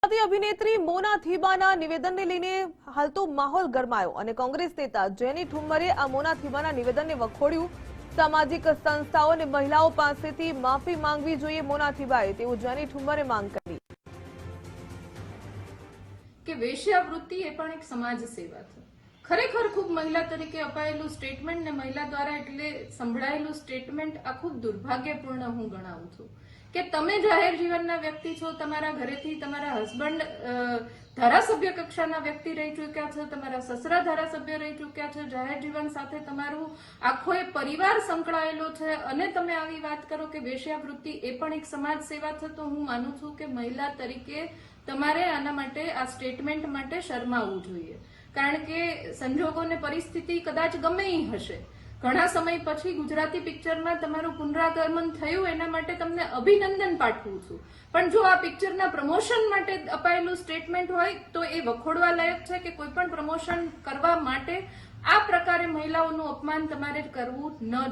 અભિનેત્રી મોના થીબાના નિવેદનને લઈને હાલ તો માહોલ ગરમાયો અને કોંગ્રેસ નેતા જેની ઠુમ્મરે આ મોના થીબાના નિવેદનને વખોડ્યું। સામાજિક સંસ્થાઓ અને મહિલાઓ પાસેથી માફી માંગવી જોઈએ મોના થીબાએ તેવું જેની ઠુમ્મરે માંગ કરી કે વેશ્યાવૃત્તિ એ પણ એક સમાજ સેવા છે। ખરેખર ખૂબ મહિલા તરીકે અપાયેલું સ્ટેટમેન્ટ ને મહિલા દ્વારા એટલે સંભળાયેલું સ્ટેટમેન્ટ આ ખૂબ દુર્ભાગ્યપૂર્ણ હું ગણાવું છું કે તમે જાહેર જીવનના વ્યક્તિ છો, તમારા ઘરેથી તમારા હસબન્ડ ધારાસભ્ય કક્ષાના વ્યક્તિ રહી ચૂક્યા છે, તમારા સસરા ધારાસભ્ય રહી ચૂક્યા છે, જાહેર જીવન સાથે તમારું આખો એક પરિવાર સંકળાયેલો છે અને તમે આવી વાત કરો કે વેશ્યાવૃત્તિ એ પણ એક સમાજ સેવા છે, તો હું માનું છું કે મહિલા તરીકે તમારે આના માટે આ સ્ટેટમેન્ટ માટે શરમાવવું જોઈએ। કારણ કે સંજોગો ને પરિસ્થિતિ કદાચ ગમે એ હશે, ઘણા સમય પછી ગુજરાતી પિક્ચરમાં તમારું પુનરાગમન થયું એના માટે તમને અભિનંદન પાઠવું છું, પણ જો આ પિક્ચરના પ્રમોશન માટે અપાયેલું સ્ટેટમેન્ટ હોય તો એ વખોડવા લાયક છે કે કોઈ પણ પ્રમોશન કરવા માટે આ પ્રકારે મહિલાઓનું અપમાન તમારે કરવું ન જોઈએ।